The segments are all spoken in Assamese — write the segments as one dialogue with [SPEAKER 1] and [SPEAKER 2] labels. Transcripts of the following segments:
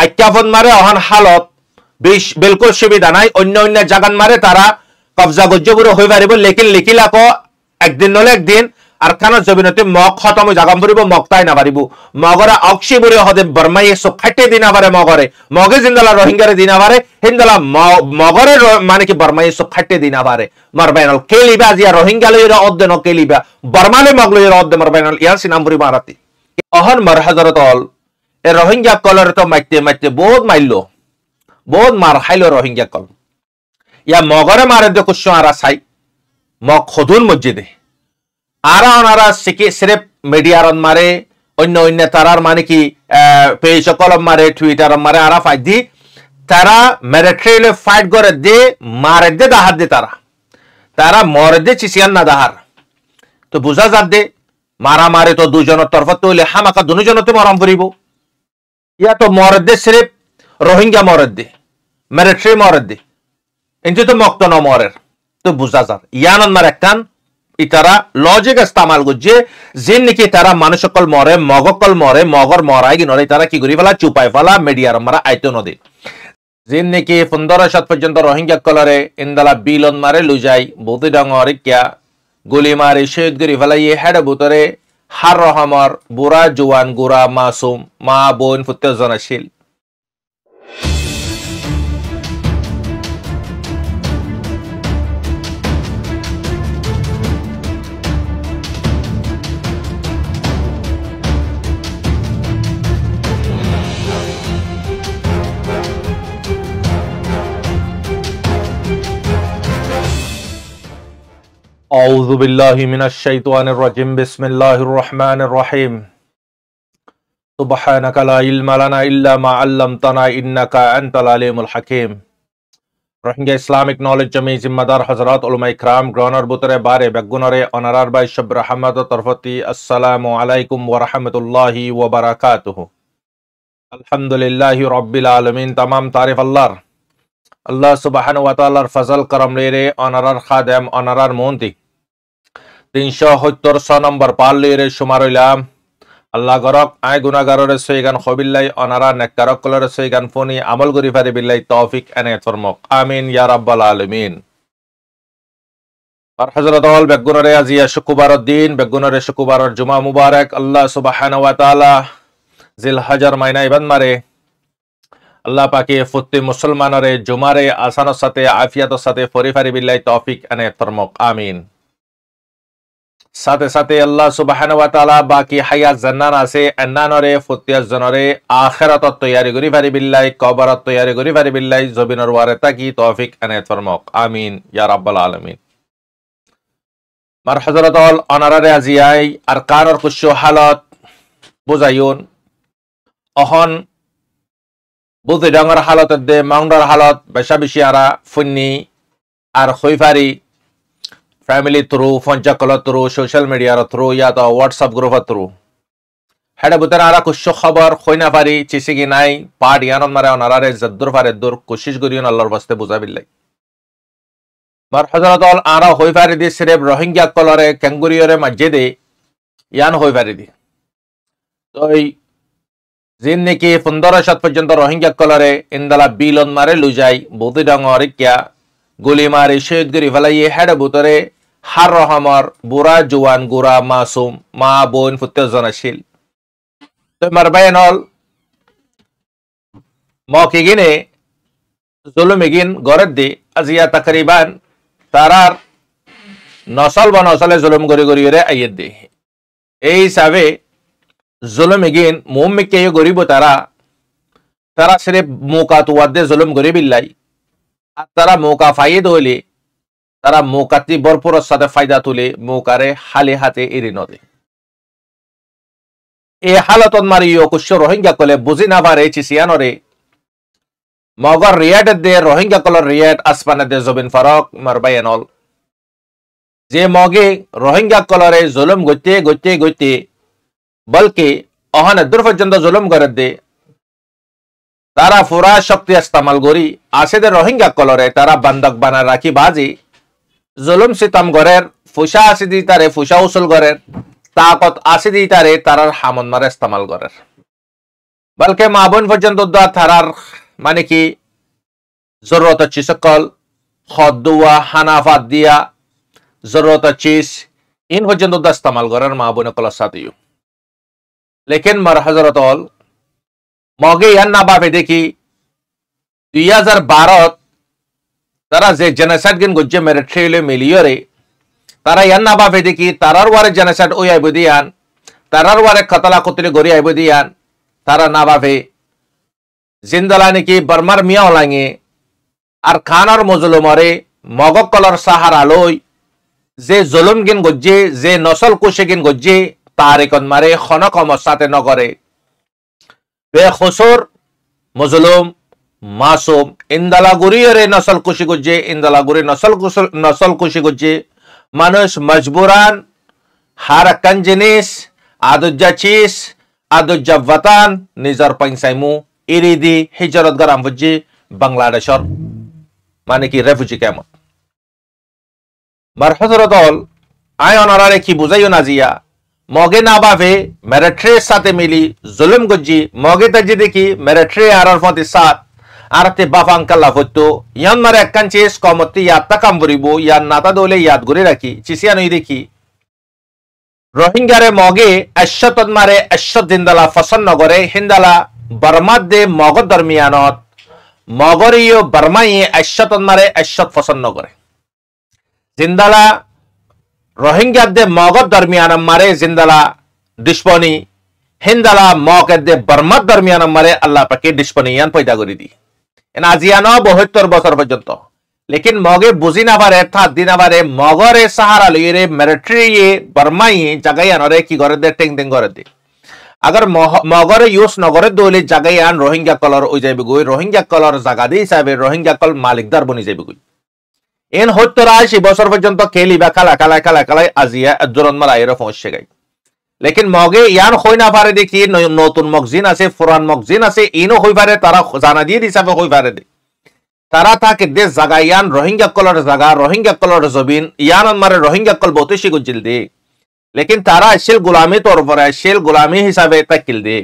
[SPEAKER 1] আজ্ঞাপন মারে অহন হালত বিলকুল সুবিধা নাই অন্য অন্য জাগান মারে তারা কবজা গজ্জগুলো হয়ে পারিব লেকিন লিখিলাক একদিন নলে একদিন আর খান জমিনতে মগ খতম জাগাম পড়িব মগ তাই না পারিব মগরা অক্সি বুড়ি হদে বর্মাই খাইতে দিনা পারে মগরে মগে জিন্দালা রোহিঙ্গারে দিনা পারে হিন্দালা মগরে মানে কি বর্মাই খাইতে দিনা পারে মারবাইনাল কেলিবা জিয়া রোহিঙ্গা লইরা অদ্দে ন কেলিবা বর্মালে মগ লইরা অদ্দে মারবাইনাল ইয়ার সিনামপুরি মারাতি অহন মার হাজারতল এ রোহিঙ্গা কলর তো মাইতে মাইতে বহুত মাইলো বহুত মার খাইলো রোহিঙ্গা কল ইয়া মগরে মারে দে কুশ আরা সাই মগ খদুন মসজিদে আরা ওনারা সিরেফ মিডিয়ার মারে অন্য অন্য তারার মানে কি পেজ কলম মারে টুইটার মারে আরা ফাইট দি তারা মিলিটারিলে ফাইট করে দে মারে দে দাহার দে তারা মরে দে চিসিয়ান না দাহার তো বুঝা যাক দে মারা মারে তো দুজনের তরফত তৈলে হামাকা দুজনতে মরম করিব ইয়া তো মরে দে সিরেফ রোহিঙ্গা মরে দে মিলিটারি মরে দে ইনতে তো মক্ত ন মরের তো বুঝা যাক ইয়ানন মার একখান ইতারা লজিক ইস্তেমাল করছে জিন নাকি তারা মানুষকল মরে মগকল মরে মগর মরাই কি নরে তারা কি করি ফেলা চুপাই ফেলা মিডিয়ার মারা আইতো নদী জিন নাকি 15 পর্যন্ত রোহিঙ্গা কলরে ইন্দালা বিলন মারে লুজাই বুতি ডঙর কিয়া গুলি মারি শহীদ করি ফেলাই হেড বুতরে হার রহমর বুড়া জুয়ান গুড়া মাসুম মা বোন ফুতে জনশীল أعوذ بالله من الشيطان الرجيم بسم الله الرحمن الرحيم سبحانك لا علم لنا إلا ما علمتنا إنك أنت العليم الحكيم রোহিঙ্গা ইসলামিক নলেজ জমি জিম্মাদার হযরত উলামা ইকরাম গ্রহণের বুতরে বারে বেগুনরে অনারার বাই শব্র আহমদ তরফতি আসসালামু আলাইকুম ওয়া রাহমাতুল্লাহি ওয়া বারাকাতুহু আলহামদুলিল্লাহি রাব্বিল আলামিন तमाम तारीफ আল্লাহর আল্লাহ সুবহানাহু ওয়া তাআলার ফজল করম রে অনারার খাদেম অনারার মন্ত্রী 376 নম্বর পাল রে সুমার হইলাম আল্লাহ গরক আই গুনাহগারের সইগান খবিল্লাই অনারা নেককারক কলর সইগান ফনি আমল করি পারি বিল্লাহ তৌফিক এনায়েত ফরমাক আমিন ইয়া রাব্বাল আলামিন আর হযরত আল বেগুনরে আজিয়া শুক্রবারের দিন বেগুনরে শুক্রবারের জুমা মুবারক আল্লাহ সুবহানাহু ওয়া তাআলা জিলহজ্জার মাইনা ইবান মারে আল্লাহ পাকে ফুত্তি মুসলমানরে জুমারে আসানের সাথে আফিয়াতের সাথে ফরিফারি বিল্লাহ তৌফিক এনায়েত ফরমাক আমিন সাথে সাথে আল্লাহ সুবহানাহু ওয়া তাআলা বাকি হায়াত জান্নাত আছে আন্নানরে ফুতিয়াস জনরে আখিরাতত তৈয়ারি করি পারি বিল্লাহ কবরত তৈয়ারি করি পারি বিল্লাহ জবিনর ওয়ারে তাকি তৌফিক এনায়েত ফরমাক আমিন ইয়া রাব্বাল আলামিন মার হযরত আল অনারারে আজিয়াই আরকানর কুশু হালত বুঝাইউন অহন বুঝে ডাঙর হালত দে মাউন্ডার হালত বেশা বেশি আরা ফুন্নি আর হইফারি फैमिली थ्रू फोनचा कल थ्रू सोशल मीडिया थ्रू या तो व्हाट्सएप ग्रुप थ्रू हेडे बुतन आरा कुछ खबर खोइना पारी चिसी की नाई पार्ट यान मारे अनारे जद्दुर फारे दूर कोशिश करियो अल्लाहर वास्ते बुझा बिल्लाई मार हजरत अल आरा होई फारी दि सिर्फ रोहिंग्या कलरे कैंगुरियोरे मस्जिदे यान होई फारी दि तो जिन नेकी 15 पर्यंत रोहिंग्या कलरे इंदला बिलन मारे लुजाई बुति डंगर क्या गुली मारी शहीद करी फलाई हेड बुतरे हार रहमर बुरा जुवान गुरा मासूम मा बोन फुते जनाशील तो मरबायन हल मौकिगिने जुलुमिगिन गरद दे अजिया तकरीबन तारार नसल बनसले जुलुम गरी गरी रे आयत दे এই হিসাবে जुलुमिगिन মুমিকে গরিব তারা সির্ফ মুকাত ওয়াদে जुलुम গরি বিল্লাই তারা মৌকা ফাইদ হইলে তারা মৌকাতি ভরপুর সাথে ফায়দা তুলে মৌকারে হালে হাতে এড়ে নদে এই হালতত মারিও কুশ রোহিঙ্গা কলে বুঝি না পারে চিসিয়ানরে মগর রিয়াট দে রোহিঙ্গা কলর রিয়াট আসমানে দে জবিন ফারক মারবায়নল যে মগে রোহিঙ্গা কলরে জুলুম গইতে গইতে গইতে বলকে অহনে দূর পর্যন্ত জুলুম করে দে তারা ফুরা শক্তি ইস্তেমাল করি আসেদে রোহিঙ্গা কলরে তারা বন্ধক বানা রাখি বাজি জুলুম সিতম গরের ফুসা আসি দি তারে ফুসা উসুল গরের তাকত আসি দি তারে তারার হামন মারে ইস্তেমাল গরের বলকে মা বোন পর্যন্ত থারার মানে কি জরুরত চিসকল খদুয়া হানাফাত দিয়া জরুরত চিজ ইন পর্যন্ত ইস্তেমাল করার মা বোন কল সাথেও লেকিন মার হজরত অল মগে ইয়ান না ভাবে দেখি 2012 তারা যে জেনোসাইড গিন গজ্জে মিলিটারি মিলিয়রে তারা ইয়ান না ভাবে দেখি তারার ওয়ারে জেনোসাইড ওই আইব দিয়ান তারার ওয়ারে কতলা কতলি গড়ি আইব দিয়ান তারা না ভাবে জিন্দালা নাকি বর্মার মিয়া ওলাঙে আর খানার মজলুমরে মগক কলর সাহারা লই যে জুলুম গিন গজ্জে যে নসল কুশে গিন গজ্জে তারিকন মারে খনক অমসাতে নগরে বে খুসুর মজলুম মাসুম ইন্দালা গুরিয়রে নসল কুশি গজ্জে ইন্দালা গুরি নসল কুশি গজ্জে মানুষ মজবুরান হার একখান জিনিস আদুজ্জা চিজ আদুজ্জা ওয়াতান নিজর পয়সাইমু ইরিদি হিজরত গরাম বুঝি বাংলাদেশর মানে কি রেফিউজি কেমন মার হজরত অল আয় অনারারে কি বুঝাইও না জিয়া মগে না ভাবে মিলিটারির সাথে মিলি জুলুম গজ্জি মগে তাজি দেখি মিলিটারি আরার ফতি সাত আরতে বাফাং কাল্লা হতো ইয়ান মারে একখান চিজ কমতি ইয়াদ তাকাম বরিব ইয়ান নাতা দলে ইয়াদ করে রাখি চিসিয়া নই দেখি রোহিঙ্গারে মগে এশ্বতন মারে এশ্বত জিন্দালা ফসন নগরে হিন্দালা বর্মাদ দে মগদ দরমিয়ানত মগরিও বর্মাই এশ্বতন মারে এশ্বত ফসন নগরে জিন্দালা রোহিঙ্গা দে মগদ দরমিয়ান মারে জিন্দালা দুশ্মনী হিন্দালা মগদ দে বর্মাদ দরমিয়ান মারে আল্লাহ পাকে দুশ্মনীয়ান পয়দা করে দি এন আজিয়ানো 72 বছর পর্যন্ত লেকিন মগে বুঝি না পারে থাক দি না পারে মগরে সাহারা লইরে মিলিটারি বর্মাই জাগাইয়ানরে কি করে দে টেং টেং করে দে अगर मगरे यूज नगरे दोले জাগাইয়ান রোহিঙ্গা কলর ওই যাইবে গই রোহিঙ্গা কলর জাগা দি হিসাবে রোহিঙ্গা কল মালিকদার বনি যাইবে গই এন হত্তরা 80 বছর পর্যন্ত খেলি বা কালা কালা কালা কালা আজিয়া জরন মারাইরে পৌঁছে গাই লেকিন মগে ইয়ান হই না পারে দেখি নতুন মগজিন আছে পুরান মগজিন আছে ইনো হই পারে তারা জানা দিয়ে হিসাবে হই পারে দে তারা থাকে দেশ জাগাইয়ান রোহিঙ্গা কলর জাগা রোহিঙ্গা কলর জবিন ইয়ান মারে রোহিঙ্গা কল বতশি গুজিল দে लेकिन तारा अशिल गुलामी तौर पर अशिल गुलामी हिसाबे तकिल दे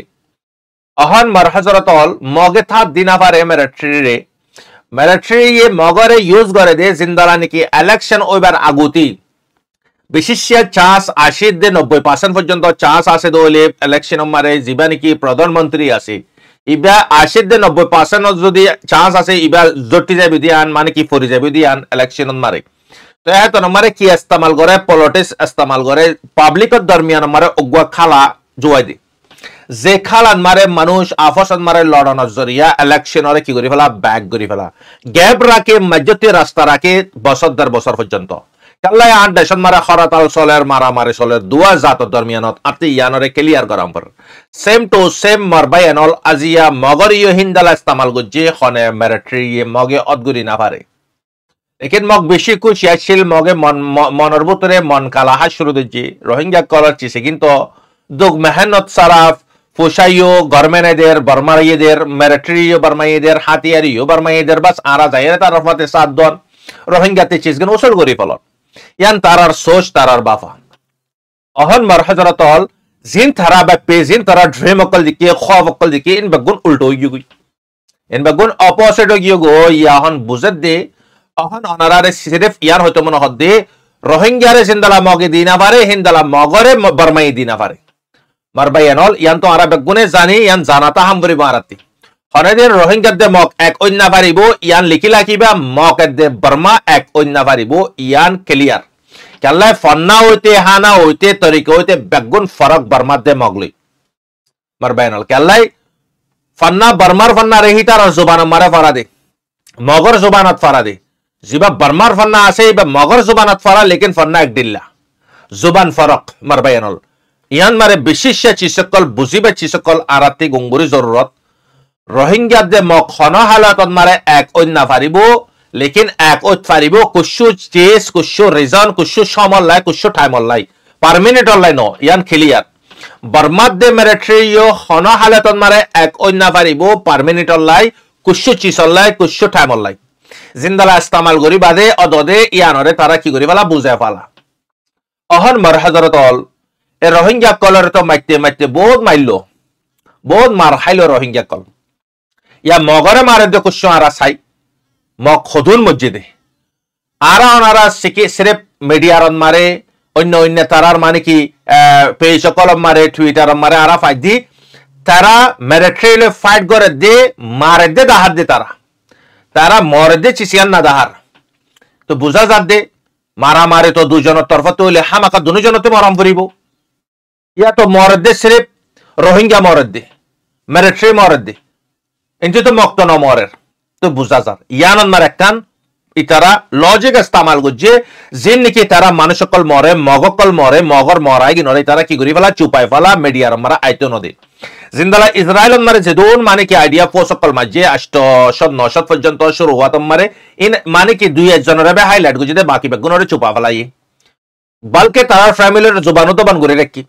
[SPEAKER 1] अहन मर हजरत ऑल मगे था दिना पारे मिलिटारी ये मगरे यूज करे दे जिंदालानी की इलेक्शन ओइबार आगुती विशिष्य चांस 80 दे 90% পর্যন্ত চান্স আছে দলে ইলেকশন মারে জিবানি কি প্রধানমন্ত্রী আছে ইবা 80 দে 90% যদি চান্স আছে ইবা জটি যাবে দিয়ান মানে কি ফরি যাবে দিয়ান ইলেকশন মারে तो यह तो नंबर की इस्तेमाल करे पॉलिटिक्स इस्तेमाल करे पब्लिक दरमियान हमारे उग्वा खाला जुआ दी जे खाला हमारे मनुष्य आपस हमारे लड़न जरिया इलेक्शन और की करी फला बैक करी फला गैप राके मध्यती रास्ता राके बसर दर बसर पर्यंत कल्ला आठ देशन मारे खराताल सोलेर मारा मारे सोलेर दुआ जात दरमियानत आती यानरे क्लियर कराम पर सेम टू सेम मरबाय एनल आजिया मगरियो हिंदाला इस्तेमाल गुजे खने मिलिटारी मगे अदगुरी ना पारे लेकिन मग बेशी कुछ याशिल मगे मनर भीतरे मन कालाहा शुरू दिजी रोहिंग्या कलर चिसे किंतु दुग मेहनत साराफ ফুসাইও গভর্নমেন্টের বর্মাইয়েদের মিলিটারিও বর্মাইয়েদের হাতিয়ারিও বর্মাইয়েদের বাস আরা যায় তার রফতে সাত দন রোহিঙ্গাতে চিজগন উসল করি ফলন ইয়ান তারার সোচ তারার বাফা অহন মার হযরত অল জিন তারা বা পেজিন তারা ড্রিম অকল দিকে খব অকল দিকে ইন বেগুন উল্টো গিয়ে ইন বেগুন অপোজিট গিয়ে গো ইয়াহন বুঝত দে অহন অনারারে সিরিফ ইয়ার হয়তো মনে হদ্দে রোহিঙ্গারে জিন্দালা মগে দিনা পারে হিন্দালা মগরে বর্মাই দিনা পারে মারবাই এনল ইয়ান তো আরা বেগুনে জানি ইয়ান জানাতা হামবরি মারাতি হনেদের রোহিঙ্গাদে মগ এক অন্য পারিব ইয়ান লিখিলা কিবা মগদে বর্মা এক অন্য পারিব ইয়ান ক্লিয়ার কেল্লাই ফন্না হইতে হানা হইতে তরিকা হইতে বেগুন ফরক বর্মাদে মগলি মারবাই এনল কেল্লাই ফন্না বর্মার ফন্না রেহিতার জুবান মারে ফারা দে মগর জুবানত ফারা দে জিবা বর্মার ফন্না আছে বা মগর জুবানত ফারা লেকিন ফন্না এক দিল্লা জুবান ফরক মারবাই এনল ইয়ান মারে বিশেষ চিসকল বুঝিবে চিসকল আরাতি গুঙ্গুরি জরুরত রোহিঙ্গা দে মখন হালাতত মারে এক অন্য পারিব লেকিন এক ওত পারিব কুছু চেস কুছু রিজন কুছু সমলাই কুছু টাইমলাই পার্মানেন্ট অনলাই ন ইয়ান ক্লিয়ার বর্মাদ দে মিলিটারিও খন হালাতত মারে এক অন্য পারিব পার্মানেন্ট অনলাই কুছু চিসলাই কুছু টাইমলাই জিন্দালা ইস্তেমাল করি বাদে অদদে ইয়ানরে তারা কি করি পালা বুঝায় পালা অহন মার হযরত অল এ রোহিঙ্গা কলর তো মাইতে মাইতে বহুত মাইলো বহুত মার খাইলো রোহিঙ্গা কল ইয়া মগরে মারে দে কুশো আরা সাই মগ খদুন মসজিদে আরা ওনারা সিরেফ মিডিয়ার মারে অন্য অন্য তারার মানে কি পেজ কলম মারে টুইটার মারে আরা ফাইট দি তারা মিলিটারিলে ফাইট করে দে মারে দে দাহার দে তারা মরে দে চিসিয়ান না দাহার তো বুঝা যাত দে মারা মারে তো দুজনের তরফ তো হইলে হামাকা দুজনতে মরম ফুরিব ইয়া তো মরে দে সিরেফ রোহিঙ্গা মরে দে মিলিটারি মরে দে এনটি তো মক্ত ন মরের তো বুঝা যার ইয়ানন মার একখান ইতারা লজিক ইস্তেমাল করছে যে নাকি তারা মানুষকল মরে মগকল মরে মগর মরাই গিনরে তারা কি করি ফেলা চুপাই ফেলা মিডিয়ার মারা আইতো নদী জিন্দালা ইসরায়েল মারে যেদুন মানে কি আইডিয়া পোসকল মাঝে 800-900 পর্যন্ত শুরু হওয়া মারে ইন মানে কি দুই একজনের বে হাইলাইট গুজিতে বাকি বেগুনরে চুপা ফেলাই বলকে তারা ফ্যামিলির জবানো তো বান করে রাখি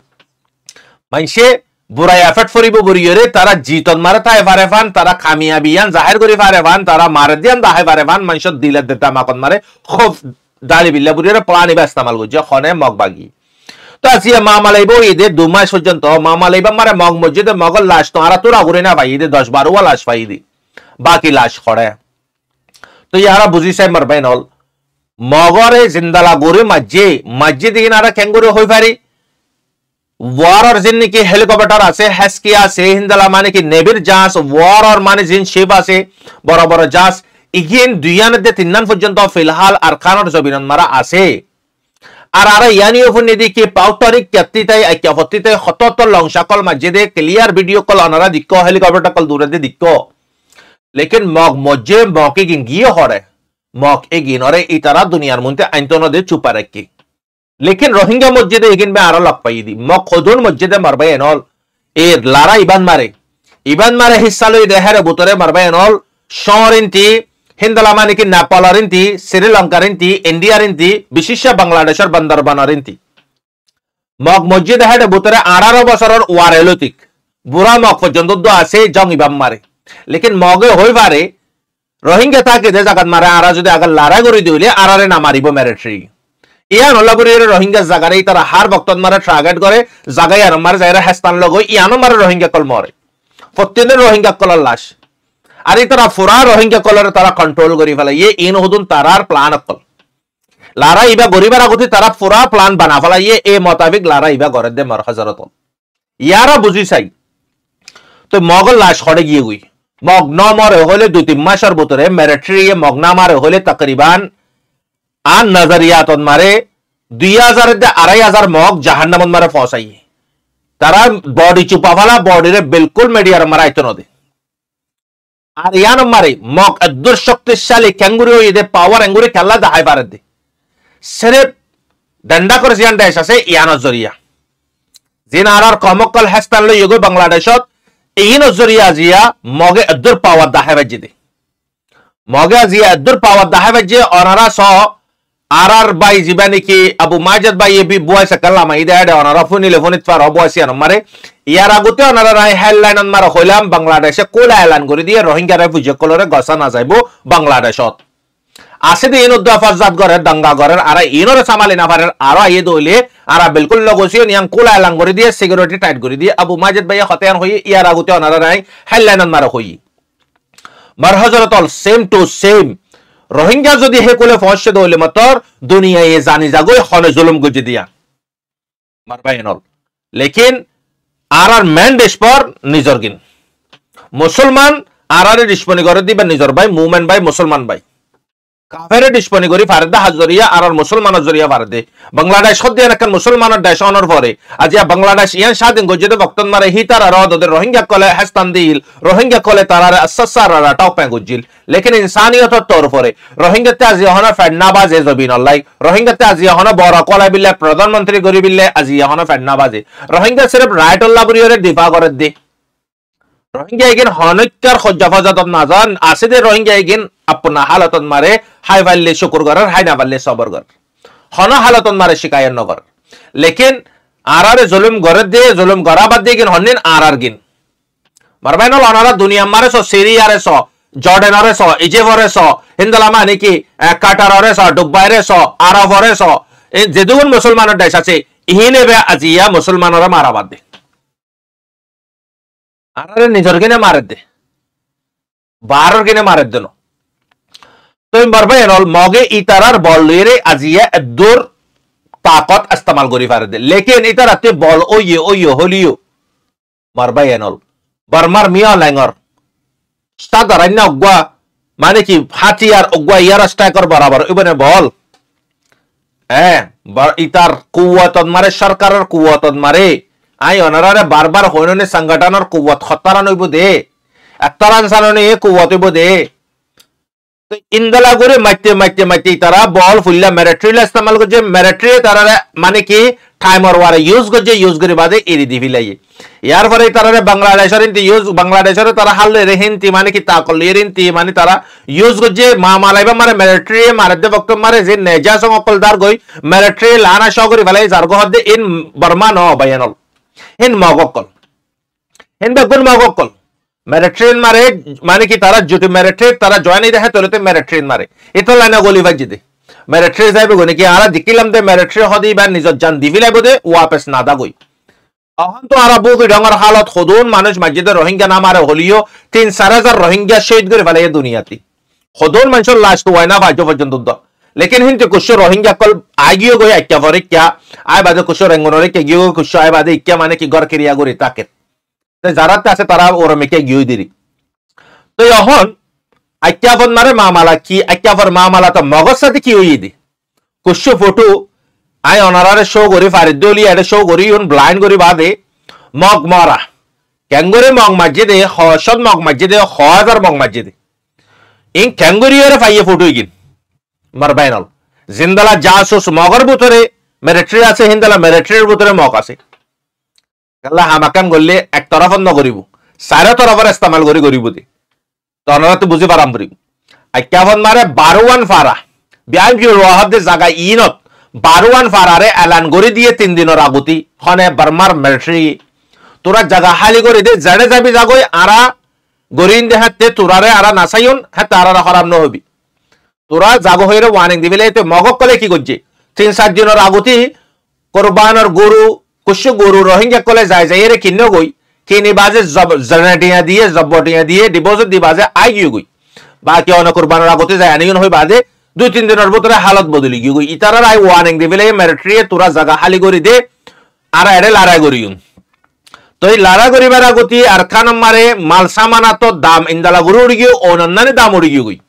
[SPEAKER 1] মাইসে বুড়াই এফেক্ট ফরিব বুড়িয়রে তারা জিতন মারে তাই পারে ফান তারা কামিয়াবিয়ান জাহির করি পারে ফান তারা মারে দিয়ান দাহে পারে ফান মানুষ দিলে দেতা মাকন মারে খুব দালি বিল্লা বুড়িয়রে প্লানি বা ইস্তেমাল করছে খনে মগ বাগি তো আসিয়া মামালাইব ঈদে 2 মাস পর্যন্ত মামালাইবা মারে মগ মসজিদে মগল লাশ তো আর তোরা ঘুরে না ভাই ঈদে 10-12 লাশ পাই দি বাকি লাশ খড়ে তো ইয়ারা বুঝি সাই মারবেন হল মগরে জিন্দালা গুরে মসজিদ ইনারা কেঙ্গুরে হই পারি ওয়ারর জিন কি হেলিকপ্টার আছে হেস্কি আছে হিন্দালা মানে কি নেভির জাহাজ ওয়ারর মানে জিন শিপ আছে বড় বড় জাহাজ ইগিন দুইয়ানতে তিননান পর্যন্ত ফিলহাল আরকানর জবিনন মারা আছে আর আর ইয়ানি ওফুন নিদি কি পাউতারিক ক্যাপ্তিতাই আইক্যাফতিতাই হতত লংশাকল মসজিদে ক্লিয়ার ভিডিও কল অনারা দিক্কো হেলিকপ্টার কল দূরে দে দিক্কো লেকিন মগ মজ্জে মকে গিয়ে হরে মক এগিনরে ইতারা দুনিয়ার মধ্যে আইনতন দে চুপা রাখি लेकिन रोहिंग्या मस्जिद एगिन में आरा लग पाई दी मक खुदुन मस्जिद मरबे एनॉल ए लारा इबान मारे हिस्सा लो देहरे बुतरे मरबे एनॉल शोरिंती हिंदला माने की नेपालरिंती श्रीलंकारिंती इंडियारिंती विशिष्ट बांग्लादेशर बंदरबानारिंती मक मस्जिद हेडे बुतरे 18 বছরের ওয়ারেলতিক বুড়া মক পর্যন্ত দো আছে জং ইবাম মারে लेकिन মগে হই পারে রোহিঙ্গা তাকে দে জাগাত মারে আরা যদি আগা লারা করি দিলে আরারে না মারিব মিলিটারি ইয়ান হল্লাপুরের রোহিঙ্গা জাগারে তারা হার বক্তন মারে টার্গেট করে জাগায় আর মারে যায়রা হেস্তান লগই ইয়ানো মারে রোহিঙ্গা কল মরে প্রত্যেকদিন রোহিঙ্গা কলার লাশ আর তারা ফুরা রোহিঙ্গা কলর তারা কন্ট্রোল করি ফেলে ইন হুদুন তারার প্ল্যান অকল লারা ইবা গরিবার আগতে তারা ফুরা প্ল্যান বানা ফেলা এ মোতাবেক লারা ইবা গরে দে মার হাজারত ইয়ারা বুঝি চাই তো মগল লাশ হড়ে গিয়ে গুই মগ ন মরে হলে 2-3 মাসের ভিতরে মিলিটারি মগ না মারে হলে তকরিবান आन नजरियात मारे 2000 2500 मग जहान्नम मारे फसाई तारा बॉडी चुपावाला बॉडी रे बिल्कुल मीडिया माराइतो नदे আর ইয়ান মারে মগ অদ্দুর শক্তিশালী ক্যাঙ্গুরু ইদে পাওয়ার এঙ্গুরি খেলা দাহাই পারে দে সেরে ডন্ডা করে জিয়ান দেশ আছে ইয়ান জরিয়া জিন আরার কমকল হাসতান লো ইগো বাংলাদেশত ইন জরিয়া জিয়া মগে অদ্দুর পাওয়ার দাহাই বাজি দে মগে জিয়া অদ্দুর পাওয়ার দাহাই বাজি অনারা স आरआर बाई जीबानी की अबू माजिद बाई ये भी बुआ से कल्ला इधे आडे और रफुनी लेफुनित फार अबुआसी अनमारे यार आगुते अनारा हेडलाइन अनमारा होइलाम बांग्लादेश कोला एलान করে দিয়ে রোহিঙ্গা রেফিউজি কলরে গসা না যাইবো বাংলাদেশত আছে দে ইন উদ্দাফার জাত করে দাঙ্গা করে আর ইনরে সামালি না পারে আর আই দইলে আর বিলকুল লগসিও নিয়াং কোলা এলান করে দিয়ে সিকিউরিটি টাইট করে দিয়ে আবু মাজিদ ভাই হতেন হই ইয়ার আগুতে অনারা হেডলাইন अनमारा হই মার হযরতল সেম টু সেম रोहिंग्या जो हे कोले फौज दो मतोर दुनिया ये जानी जागो खने जुलम गुजी दिया मारबाइनल लेकिन आर मैन देश पर निजर गिन मुसलमान आर डिस्पनि करे दिबा निजर भाई मुमेन भाई मुसलमान भाई काफेरे डिस्पनि करी फारदा हाजरिया आर मुसलमान जरिया फारदे बांग्लादेश खदे नकन मुसलमान देश अनर परे आजिया बांग्लादेश यान स्वाधीन गजे वक्तन मारे हितार रद रोहिंग्या कोले हस्तान दिल रोहिंग्या कोले तारारे अस्सार राटाव पे गुजिल लेकिन इंसानियत तौर परे रोहिंग्या ते आज यहना फडनाबाजे जबिन अल्लाह रोहिंग्या ते आज यहना बड़ा कोला बिल्ले प्रधानमंत्री गरी बिल्ले आज यहना फडनाबाजे रोहिंग्या सिर्फ राइट अल्लाह बुरियरे दिफा करे दे रोहिंग्या एगिन हनक्कर खज्जाफाजात नाजान आसे दे रोहिंग्या एगिन अपना हालतन मारे हाय वाले शुक्र कर हाय ना वाले सबर कर हना हालतन मारे शिकायत न कर लेकिन आरारे जुल्म करे दे जुल्म करा बाद दे गिन हनिन आरार गिन मारबाइनो अनारा दुनिया मारे सो सीरिया रे सो जॉर्डन रे सो इजिप्ट रे सो हिंदला माने की काटार रे सो दुबई रे सो आरब रे सो ए जेदुन मुसलमान देश আছে ইহিনে বে আজিয়া মুসলমানরা মারা বাদ দে আরে নিজর কিনে মারে দে বারর কিনে মারে দেন তুমি মারবে এনল মগে ইতারার বল লইরে আজিয়া দূর তাকত ইস্তেমাল করি পারে দে লেকিন ইতারাতে বল ওইয়ে হলিও মারবে এনল বারমার মিয়া ল্যাঙ্গর সাধারণ অগুয়া মানে কি হাতিয়ার অগুয়া ইয়ার স্ট্রাইকার বরাবর ইবনে বল হ্যাঁ ইতার কুওয়াতত মারে সরকারের কুওয়াতত মারে আই অনারারে বারবার হইননে সংগঠনের কুওয়াত খতরা নইব দে একতরান সাননে এ কুওয়াত হইব দে তো ইন্দলা করে মাইতে তারা বল ফুল্লা মিলিটারি ইস্তেমাল করছে মিলিটারি তারা মানে কি টাইমার ওয়ারে ইউজ করে বাদে এরি দি ফিলাই ইয়ার পরে তারা বাংলাদেশের বাংলাদেশের তারা হালে রেহিনতি মানে কি তাকল এরিনতি মানে তারা ইউজ করছে মা মালাইবা মারে মিলিটারি মারে দে বক্ত মারে যে নেজা সকলদার গই মিলিটারি লানা সগরি ফেলাই জারগো হদে ইন বর্মা ন বায়ানল ইন মগকল ইন বেগুন মগকল মিলিটারি মারে মানে কি তারা জুটি মিলিটারি তারা জয়েন এই দেখে তোলতে মিলিটারি মারে এটা লাইনা গলি বাজি দে মিলিটারি যাইবে গনে কি আরা দিকিলাম দে মিলিটারি হদি বা নিজর জান দিবি লাইব দে ওয়াপস না দা গই এখন তো আরা বহু ডঙ্গর হালত খদুন মানুষ মসজিদে রোহিঙ্গা না মারে হলিও 3-4 রোহিঙ্গা শহীদ করে ফেলে এই দুনিয়াতে খদুন মানুষের লাশ তো হয় না ভাজো পর্যন্ত लेकिन हिंते कुछ रोहिंग्या कल आगियो गई क्या फरे क्या आय बादे कुछ रेंगोनरे के गियो कुछ आय बादे क्या माने की घर क्रिया गरी ताके तो जारात আছে তারা ওর মেকে গিয়ে দিরি তো এখন আক্যাফন মারে মামালা কি আক্যাফর মামালা তো মগজ সাথে কি হই দি কুছ ফটো আয় অনারারে শো করি ফারিদলি এডে শো করি উন ব্লাইন্ড করি বাদে মগ মারা ক্যাঙ্গুরি মগ মসজিদে হসদ মগ মসজিদে 1000 মগ মসজিদে ইন ক্যাঙ্গুরিয়রে ফাইয়ে ফটো ইগিন মারবাইনাল জিন্দালা জাসুস মগর ভিতরে মিলিটারি আছে হিন্দালা মিলিটারির ভিতরে মগ আছে আল্লাহ হামাকাম গললে এক তরফন ন করিব সারা তরফের ইস্তেমাল করিব দি তো অনারা তো বুঝি পারাম করিব আক্যাফন মারে 12 ফারা বিআইম কি ওয়াহাদ জায়গা ইনত 12 ফারারে এলান করে দিয়ে 3 দিনের আগতি হনে বার্মার মিলিটারি তোরা জায়গা খালি করে দে জড়ে যাবি জাগই আরা গরিন দেহাতে তোরারে আরা নাসাইন হে তারারা হারাম ন হবি তোরা জাগো হইরে ওয়ার্নিং দিবিলে তো মগক কলে কি করছে 3-7 দিনের আগতি কুরবানের গরু কুশু গরু রোহিঙ্গা কলে যায় রে কিন্ন গই কিনি বাজে জনটিয়া দিয়ে জবটিয়া দিয়ে ডিপোজিট দি বাজে আই গই গই বাকি অন কুরবানের আগতে যায় আনিন হই বাদে 2-3 দিনের ভিতরে হালত বদলি গই ইতারার আই ওয়ার্নিং দিবিলে মিলিটারি তোরা জায়গা খালি করে দে আরা এড়ে লড়াই করিউন তো এই লড়াই করিবার আগতি আর খান মারে মাল সামানা তো দাম ইন্দালা গরু উড়ি গিয়ে অনন্যানে দাম উড়ি গই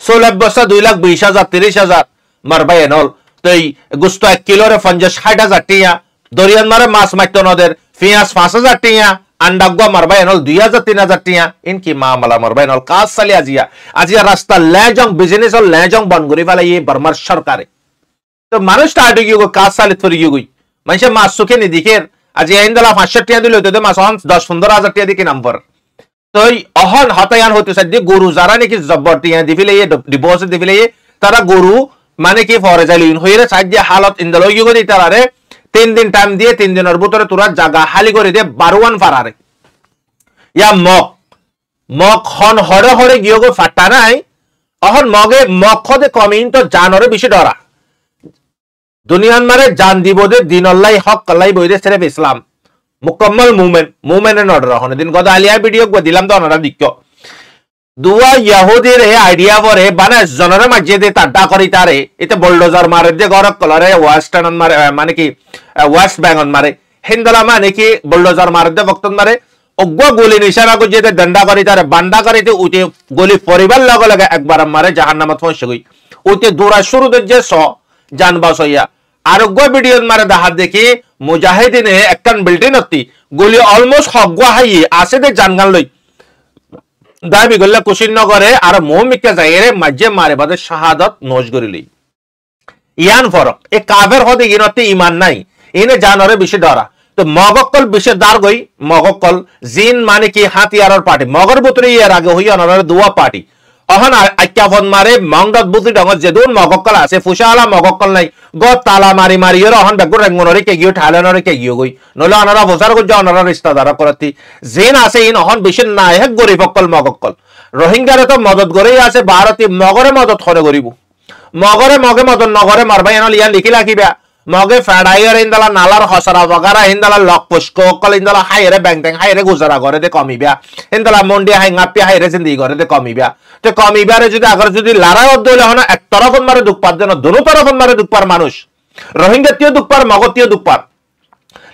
[SPEAKER 1] 16 বস্তা 2,20,000 30,000 মারবাই এনল তো এই গুস্ত 1 কিলোরে 50-60,000 টিয়া দরিয়ান মারে মাছ মাইতো নদের পেঁয়াজ 5,000 টিয়া अंडा गुआ मरबा एनल 2,000-3,000 टिया इनकी मामला मरबा एनल कास साले आजिया रास्ता लेजोंग बिजनेस और लेजोंग बनगुरी वाला ये बर्मर सरकार तो मानुष स्टार्ट हो कास साले थोड़ी गई मनुष्य मास सुखे नहीं दिखे आजिया इंदला 500 टिया दिले होते मास 10-15,000 टिया दिखे नंबर तो अहन हतायान होते सद्य गुरु जारा ने की जब्बर टिया दिफिले ये डिपोजिट दिफिले ये तारा गुरु माने की फॉरेजालिन होइरे साज्य हालत इंदलो युगो दी तारा रे 3 दिन टाइम दिए 3 दिনের ভিতরে তোরা জায়গা খালি করে দে 12 ফারারে ইয়া মগ খন হড়ে হড়ে গিয়ে গো ফাটা নাই অহন মগে মগ খদে কমিন তো জানরে বেশি ডরা দুনিয়ান মারে জান দিব দে দিন আল্লাহ হক আল্লাহ বইদে সিরফ ইসলাম মুকম্মল মুমিনের নডর হন দিন গদা আলিয়া ভিডিও গো দিলাম তো ওনারা দিক্কো দুয়া ইহুদির এ আইডিয়া পরে বানা জনরে মসজিদে তাড্ডা করি তারে এতে বুলডোজার মারে দে গরক কলরে ওয়েস্টার্ন মারে মানে কি ওয়েস্ট বেঙ্গল মারে হিন্দলা মানে কি বুলডোজার মারে দে বক্তন মারে অগ্গো গুলি নিশানা গুজে দে দন্ডা করি তারে বান্ডা করি তে উতে গুলি পরিবার লগে লগে একবার মারে জাহান্নামত পৌঁছে গই উতে দৌড়া শুরু দে যে স জানবাস হইয়া আর অগ্গো ভিডিও মারে দেখা দেখি মুজাহিদিনে একখান বিল্ডিং অতি গুলি অলমোস্ট হগ্গো হাই আসে দে জানগান লই দাবি গল্লা কুশিনগরে আর মোমিকা জায়রে মাঝে মারে বাদে শাহাদাত নজ করিলি ইয়ান ফরক এ কাফের হদে ইনতে ঈমান নাই ইনে জানরে বেশি ডরা তো মগকল বেশি দার গই মগকল জিন মানে কি হাতিয়ারর পার্টি মগর বুতরি এর আগে হই অনরে দুয়া পার্টি অহন আক্যাফন মারে মংগত বুতরি ডঙ্গ যেদুন মগকল আছে ফুশালা মগকল নাই গ তালা মারি মারি এর অহন বেগুর রঙ্গনরে কে গিয়ে ঠালেনরে কে গিয়ে গই নলে অনরা বজার গজ অনরা রিশতাদার করতি জিন আছে ইন অহন বেশি নাই হেক গরিবকল মগকল রোহিঙ্গারে তো মদত গরেই আছে ভারতী মগরে মদত করে গরিব মগরে মগে মদত নগরে মারবাই এনল ইয়ান লিখি রাখিবা মগে ফেডাইয়ার ইন্দালা নালার হসরা বগারা ইন্দালা লক পুষ্ক কল ইন্দালা হাইরে ব্যাংটেং হাইরে গুজারা করে দে কমিবা ইন্দালা মন্ডি হাই ngapi হাইরে জিন্দি করে দে কমিবা তো কমিবারে যদি আগর যদি লড়াই হদলে হনা এক তরফন মারে দুঃপার যেন দুনো তরফন মারে দুঃপার মানুষ রোহিঙ্গা তিও দুঃপার মগতিও দুঃপার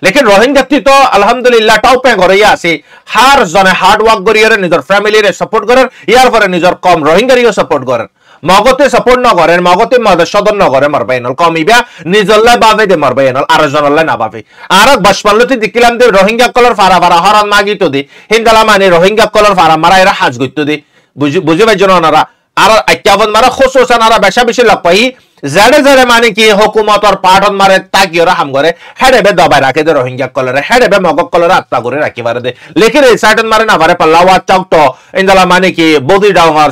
[SPEAKER 1] लेकिन रोहिंग्या तो अल्हम्दुलिल्लाह टाउ पे गरैया आसी हार जने हार्ड वर्क करियर निजर फैमिली रे सपोर्ट करेन यार पर निजर कम रोहिंग्या रियो सपोर्ट करेन मगते सपोर्ट न करेन मगते मदसदन न करे मरबाइनल कमिबा निजल्ला बावे दे मरबाइनल आर जनल्ला ना बावे आर बसपालति दिकिलाम दे रोहिंग्या कलर फारा फारा हरान मागी तो दे हिंदला माने रोहिंग्या कलर फारा मारा एरा हाज गइतो दे बुझि बाय जननारा आर 51 मारा खुसुसन आर बेशा बेशि लपई जड़े जड़े माने कि हुकूमत और पाठन मारे ताकि और हम करे हेडे बे दबाई रखे दे रोहिंग्या कलर हेडे बे मगक कलर आत्ता करे राखी मारे दे लेकिन ए साइडन मारे ना मारे पल्लावा चौकटो इंदला माने कि बोदी डाउन और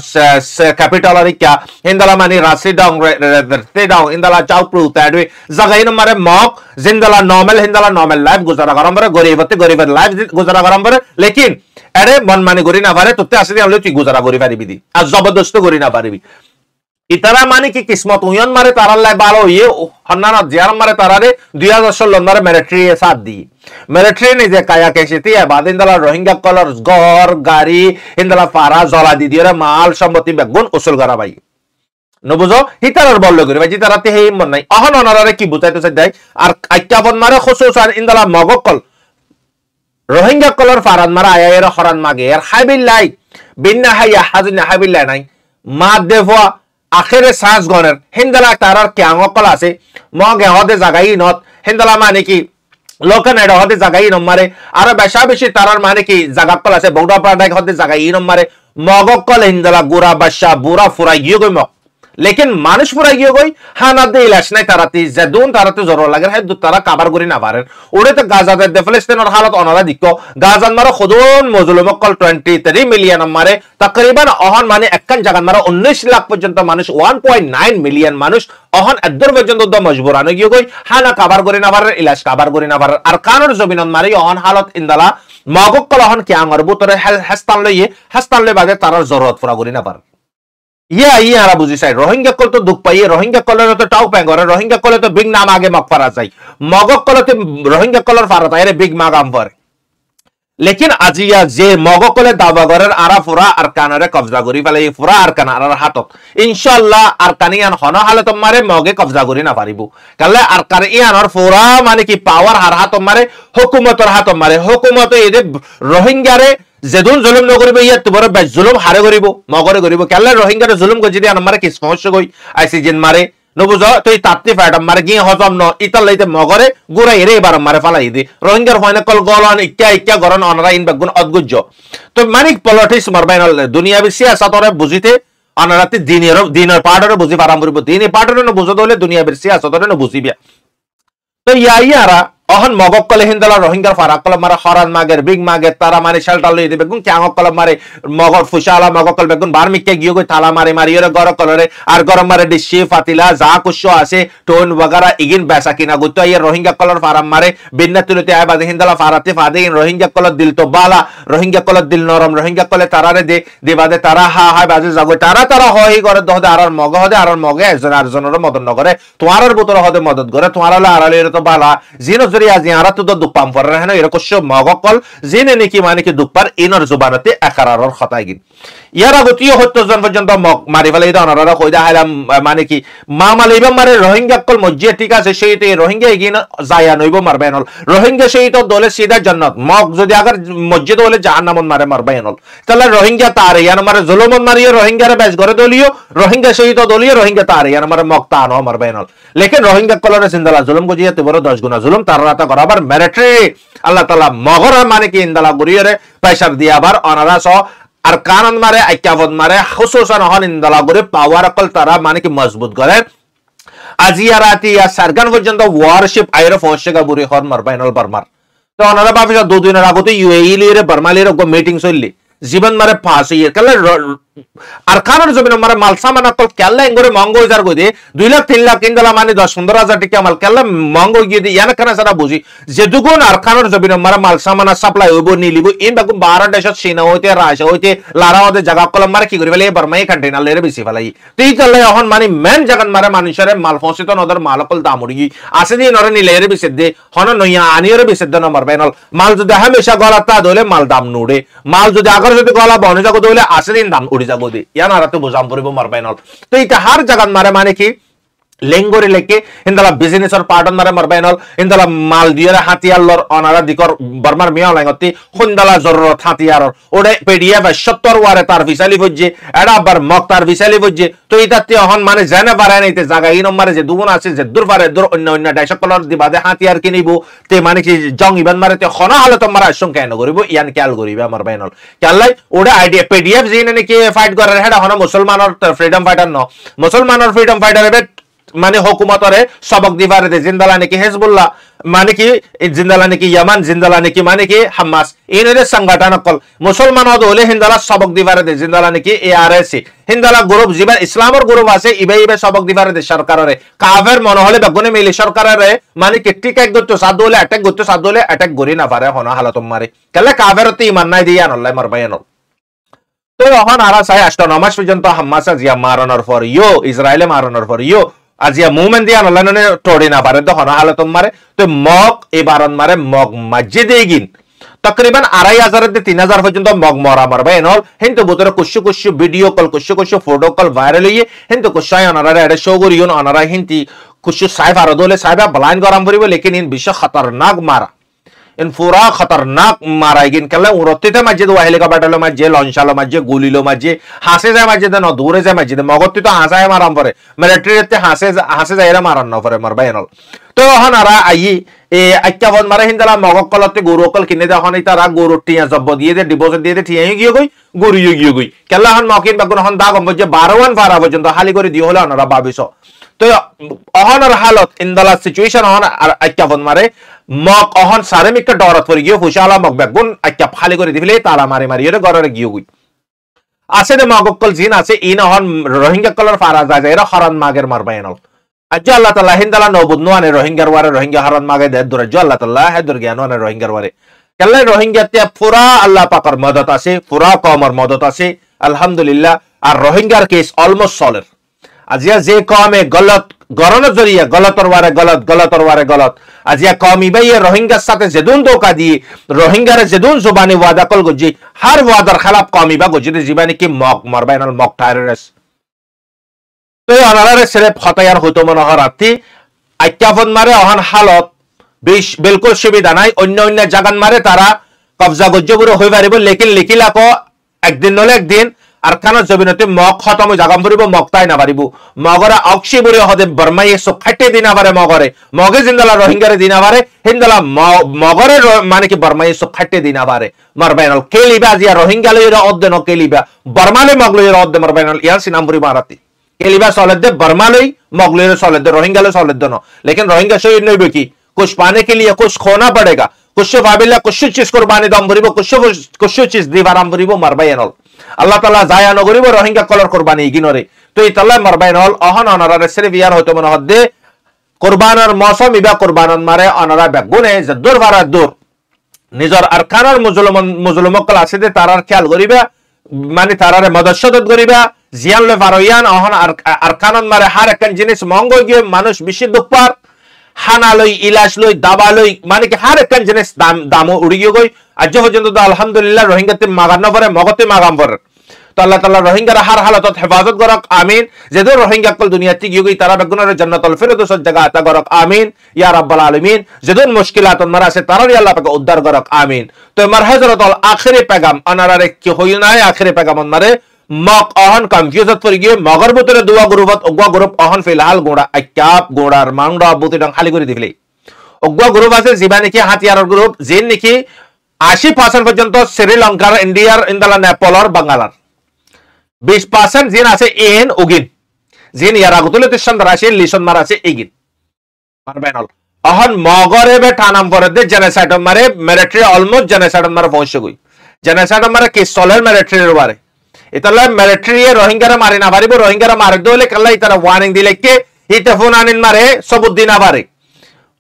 [SPEAKER 1] कैपिटल और क्या इंदला माने राशि डाउन ते डाउन इंदला चौकटो ताडवे जगह इन मारे मग जिंदला नॉर्मल लाइफ गुजारा करम बरे गरीबते लाइफ गुजारा करम बरे लेकिन अरे मन माने गरी ना पारे तुते आसे हमले तु गुजारा गरी पारिबि दी आ जबरदस्त गरी ना पारिबि इतरा माने की किस्मत उयन मारे ताराल्लाय बालो ये हन्नाना जियार मारे तारारे 2016 मारे मिलिट्री के साथ दी मिलिट्री ने जे काया केसिती है बाद इंदला रोहिंग्या कलर घर गाड़ी इंदला फारा जला दी दिरे माल सम्पत्ति बेगुन उसूल करा भाई न बुझो हितार बल्लो करी भाई जिताराते हे मन নাই अहन अनारे की बुझाइतो सदाय আর 51 मारे खुसुसान इंदला मगकल रोहिंग्या कलर फारान मारा आया एरा हरान मागे यार हाबिल्लाई बिन्ना हाया हाजिना हाबिल्लाई নাই मा देवा आखिरे सास गणर हिंदला तारार क्यांगकल आसे मगे हदे जागाई नत हिंदला माने की लोकन एड हदे जागाई न मारे आरो बेशा बेशी तारार माने की जागाकल आसे बौडा पाडाय हदे जागाई न मारे मगकल हिंदला गुरा बशा बुरा फुराई गियो गय मग लेकिन मानुष पुरा गियो गई हाना दे इलाज নাই তারাতে জেদুন তারাতে জরর লাগে হে দু তারা কভার করি না পারেন ওরে তো গাজাতে ফিলিস্তিনের হালত অনারা দিকো গাজান মারা খুদুন মজলুমকল 23 মিলিয়ন মারে तकरीबन অহন মানে একখান জায়গা মারা 19 লাখ পর্যন্ত মানুষ 1.9 মিলিয়ন মানুষ অহন এদর পর্যন্ত দ মজবুরান গিয়ে গই হানা কভার করি না পারেন ইলাজ কভার করি না পারেন আর কানোর জমিনন মারি অহন হালত ইনদালা মগকল অহন কি আঙ্গর বুতরে হাস্তান লই বাদে তারার জরুরত পুরা করি না পারেন ये आरा बुझी साइड रोहिंग्या कल तो दुख पाइए रोहिंग्या कलर तो टाउ पेंग और रोहिंग्या कलर तो बिग नाम आगे मग फरा जाई मगक कलर तो रोहिंग्या कलर फारा था बिग मागाम पर लेकिन आजिया जे मगक कलर दावा करेर आरा फुरा अरकानरे कब्जा करी फेले फुरा अरकान आरार हातत इंशाल्लाह अरकानियान हना हालत मारे मगे कब्जा करी ना पारिबो काले अरकान यानर फुरा माने की पावर हार हात मारे हुकूमतर हात मारे हुकूमत एदे रोहिंग्या रे जेदुन जुलुम न करिबो इया तुबर बे जुलुम हारे करिबो मगरे करिबो केले रोहिंग्या रे जुलुम को जदि आनमारे कि समस्या गई आइसि जिन मारे न बुझो तो तात्ति फाटम मारे गि हजम न इतल लइते मगरे गुरा एरे बार मारे फलाई दि रोहिंग्या फाइनल कल गलन इक्का गरन अनरा इन बेगुन अद्गुज्ज तो मानिक पॉलिटिक्स मरबाइनल दुनिया बि सियासत रे बुझिते अनराति दिनेर पाडरे बुझि पाराम करिबो दिने पाडरे न बुझो दोले दुनिया बि सियासत रे न बुझिबिया तो यारा अहन मगकल हिंदला रोहिंग्या फाराकल मारे हरान मागे बिग मागे तारा मारे शेल्टर लई देबे गुन क्यांगकल मारे मगर फुशाला मगकल बेगुन बारमिके गियो गय थाला मारे मारियो रे गर कलरे आर गरम मारे डिशी फातिला जा कुशो आसे टोन वगैरह इगिन बैसा किना गुतो ये रोहिंग्या कलर फाराम मारे बिन्ना तुलते आय बादे हिंदला फाराते फादे रोहिंग्या कलर दिल तो बाला रोहिंग्या कलर दिल नरम रोहिंग्या कलर तारा रे दे बादे तारा हा बाजे जागो तारा होई करे दहदे आरार मगे एकजन आरजनर मदन नगरे तुम्हारार बोतल हदे मदद करे तुम्हाराला आराले तो बाला जिनो जरी आज यारा तो दुखपाम पर रहे ना एरको मगकल जिने नेकी माने कि दुखपार इनर जुबानते एकारारर खतागिन यारा गतियो हत्तो जन पर्यंत मारि फेले दनरा कइदा हालाम माने कि मामालेबा मारे रोहिंग्या कल मज्जे ठीक আছে সেইতে रोहिंग्या এগিন জায়া নইবো মারবাইনল रोहिंग्या সেই তো দলে সিধা জান্নাত মগ যদি আগার মসজিদ হলে জাহান্নামন মারে মারবাইনল তাহলে रोहिंग्या তারে ইয়ান মারে জুলুমন মারিও रोहिंग्या রে বেশ করে দলিও रोहिंग्या সেই তো দলিও रोहिंग्या তারে ইয়ান মারে মগ তা ন মারবাইনল लेकिन रोहिंग्या कलर जिंदला जुलुम को जिया बरो 10 गुना जुलुम तार राता बराबर मिलिट्री अल्लाह ताला मगर माने कि इंदला गुरियो रे पैसा दिया बार अनारा सो আর কানন মারে আইকাবদ মারে খুসুসান হন ইনদালা করে পাওয়ার কল তারা মানে কি মজবুত করে আজিয়া রাতি ইয়া সারগান পর্যন্ত ওয়ারশিপ আইরে ফসেগা বুরি হন মারবাইনল বারমার তো অনারা ভাবিস দুদিনের আগতে ইউএই লিরে বারমালির গো মিটিং চললি জীবন মারে ফাঁসি কালে আরকানের জমিন মারে মালসামানা কল কেল্লা এঙ্গরে মঙ্গ হইজার গদি 2 লাখ 3 লাখ কিনলা মানে 10-15 হাজার টাকা মাল কেল্লা মঙ্গ গিয়ে দি ইয়ানা কানা সারা বুঝি যে দুগুণ আরকানের জমিন মারে মালসামানা সাপ্লাই হইব নিলিব ইন বাগুন 12 দেশত চীনা হইতে রাশিয়া হইতে লারা হইতে জায়গা কল মারে কি করি ফেলে বার্মাই কন্টেইনার লেরে বেশি ফেলাই তেই চলে এখন মানে মেন জায়গা মারে মানুষের মাল ফসিত নদর মালকল দাম উড়ি আছে দি নরে নিলেরে বেশি দে হন নইয়া আনিয়রে বেশি দে নম্বর বেনল মাল যদি হামেশা গলাতা দলে মাল দাম নুড়ে মাল যদি আগর যদি গলা বনে যাগো দলে আছে দিন দাম উড়ি যাগো দে ইয়ান আর তো বুঝাম পড়িব মারবাইনল তো এটা হার জায়গা মারে মানে কি লেঙ্গরে লেকে ইন্দালা বিজনেসর পার্টন মারে মারবাইনল ইন্দালা মাল দিয়ে হাতিয়ার লর অনারা দিকর বর্মার মিয়া লাঙ্গতি খুন্দালা জরুরত হাতিয়ার ওড়ে পেডিয়া বা 70 ওয়ারে তার ভিসালি বজে এডা আবার মক তার ভিসালি বজে তো ইতাতে হন মানে জানা পারে নাইতে জায়গা এই নম্বরে যে দুগুণ আছে যে দূর পারে দূর অন্য অন্য ডাইশ কলর দিবাদে হাতিয়ার কিনিব তে মানে কি জং ইবান মারে তে খনা হলে তোমার আশঙ্কা কেন করিব ইয়ান খেয়াল করিবে মারবাইনল খেয়ালাই ওড়ে আইডিয়া পেডিএফ জিনে নাকি ফাইট করে হেডা হন মুসলমানের ফ্রিডম ফাইটার ন মুসলমানের ফ্রিডম ফাইটার মানে হুকুমতরে সবক দিবারে দে জিন্দালা নাকি হিজবুল্লাহ মানে কি জিন্দালা নাকি ইয়ামান জিন্দালা নাকি মানে কি হামাস ইনরে সংগঠন কল মুসলমান হলে হিন্দালা সবক দিবারে দে জিন্দালা নাকি এআরএস হিন্দালা গ্রুপ জিবা ইসলামের গ্রুপ আছে ইবে ইবে সবক দিবারে দে সরকারে কাফের মন হলে বেগুনে মিলি সরকারে মানে কি ঠিক এক গত্য সাদ হলে অ্যাটাক গরি না পারে হন হালত মারে কেলে কাফেরতে ঈমান নাই দিয়া আল্লাহ মারবায়ান তো এখন আরা চাই 8 মাস পর্যন্ত হামাসা জিয়া মারানোর পর ইসরায়েলে মারানোর পর আজিয়া মুভমেন্ট দিয়া নলানে টোড়ি না পারে তো হনা হালত মারে তো মগ এই বারন মারে মগ মসজিদে গিন তকরিবান 2500 থেকে 3000 পর্যন্ত মগ মরা মারবে এনল হিন্দু বুতরে কুশু ভিডিও কল কুশু ফটো কল ভাইরাল হইয়ে হিন্দু কুশায় অনারা এডে শো করিয়ন অনারা হিন্দি কুশু সাইফ আর দলে সাইবা ব্লাইন্ড গরম করিব লেকিন ইন বিশ্ব খতরনাক মারা इन पूरा खतरनाक मारा गिन कल उड़ते थे मस्जिद हेलिकॉप्टर मस्जिद लॉन्चालो मस्जिद गुलिलो मस्जिद हासे जाए मस्जिद न दूरे जाए मस्जिद मगती तो हासाए माराम परे मिलिट्री हासे जाए मारान न परे मरबा एनल तो हन आरा आई ए आक्का बन मारे हिंदला मगकलते गुरुकल किने दे हन इतारा गुरु टिया जब दिए दे डिपॉजिट दिए दे टिया गियो गई गुरु गियो गई कल्ला हन मकिन बगुन हन दाग मजे 12 फारा पर्यंत हाली করে দিও হলো অনরা ভাবিছো তো অহনর হালত ইনদালা সিচুয়েশন অহন আক্কা বন মারে মক অহন সারেমিকটা ডরত পড়ে গিয়ে ফুশালা মক বেগুন আক্কা ফালি করে দিলে তালা মারি মারি এর গররে গিয়ে গই আছে দে মগকল জিন আছে ইন অহন রোহিঙ্গা কলর ফারা যায় এরা হরান মাগের মারবায়নল আজ্জা আল্লাহ তাআলা হিন্দালা নবুদনুয়ানে রোহিঙ্গার ওয়ারে রোহিঙ্গা হরান মাগে দে দূর আল্লাহ তাআলা হেদুর জ্ঞানওয়ানে রোহিঙ্গার ওয়ারে কেল্লা রোহিঙ্গাতে পুরা আল্লাহ পাকের মদত আছে পুরা কওমের মদত আছে আলহামদুলিল্লাহ আর রোহিঙ্গার কেস অলমোস্ট সলভ আজিয়া যে কমে গলত গরনের জরিয়া গলতর ওয়ারে গলত আজিয়া কমি বাইয়ে রোহিঙ্গার সাথে যেদুন ধোকা দিয়ে রোহিঙ্গারে যেদুন জবানি ওয়াদা কল গজি হার ওয়াদার খেলাফ কমি বা গজি জীবানি কি মক মারবাইনাল মক টায়ারেস তো আনারে ছেড়ে ফতায়ার হইতো মনে হরাতি আক্কাফন মারে অহন হালত বিলকুল সুবিধা নাই অন্য জাগান মারে তারা কবজা গজ্জপুরে হই পারিব লেকিন লিখিলাক একদিন নলে একদিন আরকানের জমিনতে মগ খতম জাগাম পড়িব মগতাই না পারিব মগরা অক্সি বরে হদে বর্মাইয়ে সব ফাটে দিনা পারে মগে জিন্দালা রোহিঙ্গারে দিনা পারে হিন্দালা মগরে মানে কি বর্মাইয়ে সব ফাটে দিনা পারে মারবাইনাল কেলিবা জিয়া রোহিঙ্গা লইরা অদ্দে ন কেলিবা বর্মালে মগ লইরা অদ্দে মারবাইনাল ইয়ার সিনামপুরি মারাতি কেলিবা সলেদে বর্মা লই মগ লইরা সলেদে রোহিঙ্গা লই সলেদে ন लेकिन रोहिंग्या शहीद नहीं बेकी कुछ पाने के लिए कुछ खोना पड़ेगा कुछ भाबिला कुछ चीज कुर्बानी दम भरिब कुछ चीज दिवाराम भरिब मारबाइनाल আল্লাহ তাআলা জায়া নগরিব রোহিঙ্গা কলর কুরবানি ইগিনরে তো ইতাল্লাহ মারবাইনল অহন অনারা সেরে বিয়ার হইতো মনে হদ্দে কুরবানের মৌসুম ইবা কুরবানন মারে অনারা বেগুনে যে দূর ভাড়া দূর নিজর আরকানের মুজলুমকল আছে দে তারার খেয়াল করিবা মানে তারারে মদদশদত করিবা জিয়ান লে ফারয়ান অহন আরকানন মারে হার একন জিনিস মঙ্গ গিয়ে মানুষ বেশি দুঃপার হানা লই ইলাশ লই দাবা লই মানে কি হার একন জিনিস দাম উড়ি গই আজ পর্যন্ত তো আলহামদুলিল্লাহ রোহিঙ্গাতে মাগান পরে মগতে মাগাম পরে তো আল্লাহ তাআলা রোহিঙ্গার হার হালাতত হেফাজত করক আমিন যেদুর রোহিঙ্গা কল দুনিয়াতে গিয়ে তারা বেগুনের জান্নাতুল ফিরদৌস জায়গা আতা করক আমিন ইয়া রাব্বাল আলামিন যেদুর মুশকিলাত মারা আছে তারারই আল্লাহ পাক উদ্ধার করক আমিন তো মার হযরতুল আখিরি পেগাম আনারে কি হইল না আখিরি পেগাম মারে মক অহন কনফিউজত পড়ি গিয়ে মগর ভিতরে দুয়া গ্রুপ অহন ফিলহাল গোড়া আক্কাপ গোড়ার মাংডা বুতিডং খালি করে দিলে অগুয়া গ্রুপ আছে জিবা নাকি হাতিয়ারর গ্রুপ জিন নাকি 80% পর্যন্ত শ্রীলঙ্কার ইন্ডিয়ার ইন্দালা নেপালর বাংলার 20% জিন আছে এন উগিন জিন ইয়ার আগতুলতে চন্দ্র আছে লিসন মার আছে ইগিন মারবেনল অহন মগরে বে টানাম করে দে জেনোসাইড মারে মিলিটারি অলমোস্ট জেনোসাইড মারে পৌঁছে গই জেনোসাইড মারে কি সলের মিলিটারির বারে ইতালা মিলিটারি রোহিঙ্গারা মারি না পারিব রোহিঙ্গারা মারি দলে কাল্লা ইতারা ওয়ার্নিং দিলে কে ইতে ফোন আনিন মারে সবুত দিন আবারে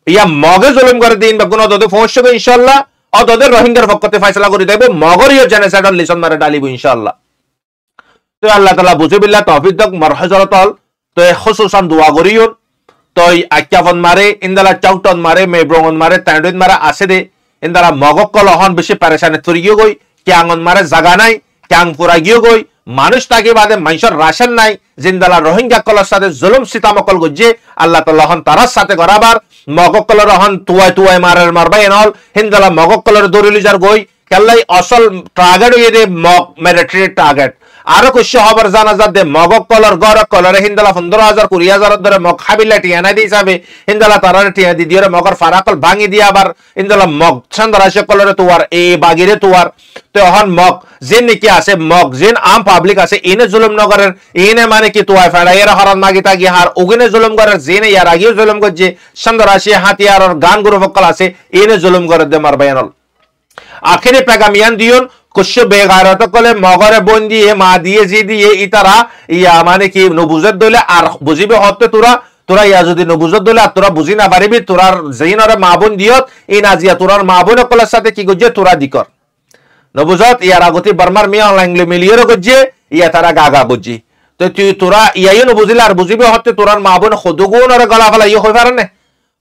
[SPEAKER 1] ইয়া মগে জুলুম করে দিন বা গুণ দদে পৌঁছবে ইনশাআল্লাহ অদদের রোহিঙ্গার পক্ষতে ফয়সালা করে দেব মগরিও জেনোসাইডাল লিসন মারে ডালিব ইনশাআল্লাহ তো আল্লাহ তাআলা বুঝে বিল্লাহ তৌফিক দক মারহাজারাতাল তো খুসুসান দোয়া করিও তো আক্যাফন মারে ইন্দালা চাউটন মারে মেব্রঙন মারে তাইডন মারে আছে দে ইন্দালা মগকল হন বেশি পেরেশানি তরিও গই ক্যাঙ্গন মারে জাগা নাই ক্যাং পুরা গিয়ে গই মানুষ তাকে বাদে মানুষের রাশন নাই জিন্দালা রোহিঙ্গা কলার সাথে জুলুম সিতামকল গজ্জে আল্লাহ তাআলা হন তারার সাথে গরাবার মগকলর হন তুয়াই মারের মারবাই এনল হিন্দালা মগকলর দরিলিজার গই কেল্লাই আসল টার্গেট হইয়ে দে মগ মিলিটারি টার্গেট আরো কুশ্য হবার জানাজা দে মগক কলর গরক কলরে হিন্দালা 15,000 20,000 ধরে মগ খাবিলা টিয়ানা দি হিসাবে হিন্দালা তারার টিয়া দি দিরে মগর ফারাকল ভাঙি দি আবার হিন্দালা মগ চন্দ্রাশে কলরে তোয়ার এ বাগিরে তোয়ার তো হন মগ জিন নাকি আছে মগ জিন আম পাবলিক আছে ইনে জুলুম নগরের ইনে মানে কি তোয়া ফেড়া এর হরান মাগি তাগি হার ওগিনে জুলুম করার জিনে ইয়ার আগেও জুলুম করছে চন্দ্রাশে হাতিয়ার আর গান গুরু ফকল আছে ইনে জুলুম করে দে মারবায়ানল আখিরে পেগামিয়ান দিয়ন কুশ্য বেগারত কলে মগরে বন দিয়ে মা দিয়ে জি দিয়ে ইতারা ইয়া মানে কি নবুজত দলে আর বুঝিবে হতে তোরা ইয়া যদি নবুজত দলে আর তোরা বুঝি না পারিবি তোরার জিনরে মা বোন দিয়ত এই নাজিয়া তোরার মা বোন কলের সাথে কি গজ্জে তোরা দিকর নবুজত ইয়ার আগতি বর্মার মিয়া অনলাইন মিলিয়র গজ্জে ইয়া তারা গাগা গজ্জি তো তুই তোরা ইয়াই নবুজিলে আর বুঝিবে হতে তোরার মা বোন খদগুন আর গলা ফলা ইয়ে হই পারেন না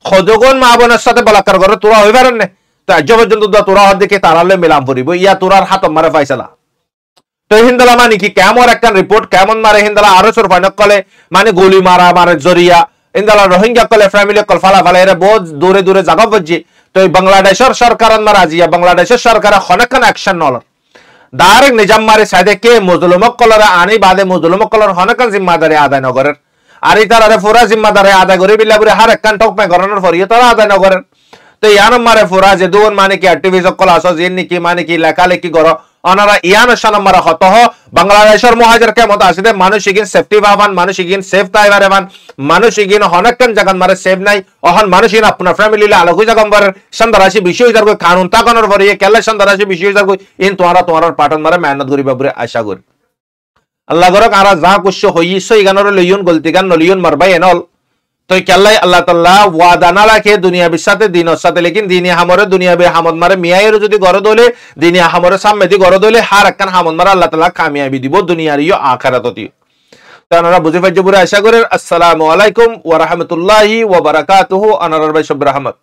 [SPEAKER 1] খদগুন মা বোনের সাথে বলাকার করে তোরা হই পারেন না তো আজ পর্যন্ত তোরা দিকে তারালে মিলাম পড়িব ইয়া তোরার হাত মারে ফাইসালা তো হিন্দালা মানে কি কেমন একটা রিপোর্ট কেমন মারে হিন্দালা আরো সর ফাইনক কলে মানে গুলি মারা মারে জরিয়া হিন্দালা রোহিঙ্গা কলে ফ্যামিলি কল ফালা ফালা এরা বহুত দূরে দূরে জায়গা বজ্জি তো বাংলাদেশের সরকার মারা জিয়া বাংলাদেশের সরকার হনকান অ্যাকশন নল ডাইরেক্ট নিজাম মারে সাইডে কে মুজলুমক কলরে আনি বাদে মুজলুমক কলর হনকান জিম্মাদারি আদায় নগরের আর তারা পুরা জিম্মাদারি আদায় করে বিল্লাপুরে হার একখান টক মে গরানোর ফরিয়ে তারা আদায় নগরের তো ইয়ান মারে ফুরা যে দুন মানে কি অ্যাক্টিভিস্ট কল আসো জিন কি মানে কি লেখালেখি করো অনারা ইয়ান শান মারা হত হ বাংলাদেশের মুহাজির কে মত আসিতে মানুষ ইগিন সেফটি ভাবান মানুষ ইগিন সেফ তাইবারে বান মানুষ ইগিন হনকান জাগান মারে সেফ নাই অহন মানুষ ইন আপনার ফ্যামিলি লে আলোকই জাগাম বার সন্দারাশি বিষয় যার কই কানুন তাকানোর পরে কেলে সন্দারাশি বিষয় যার কই ইন তোমার পাটন মারে মেহনত করি বাবুরে আশা করি আল্লাহ গরক আরা যা কুশ্য হইছে ইগানর লইয়ন গলতি গান নলিয়ন মারবাই এনল তো কেল্লাই আল্লাহ তাআলা ওয়াদা না রাখে দুনিয়া বিসাতে দিনের সাথে লেকিন দিনে হামরে দুনিয়া বে হামদ মারে মিয়ায়ের যদি গরদ হলে দিনে হামরে সামনে দি গরদ হলে হার একখান হামদ মারে আল্লাহ তাআলা কামিয়াবি দিব দুনিয়ার ইও আখিরাততি তো আপনারা বুঝে পাইছে পুরো আশা করেন আসসালামু আলাইকুম ওয়া রাহমাতুল্লাহি ওয়া বারাকাতুহু আনার ভাই সব রহমত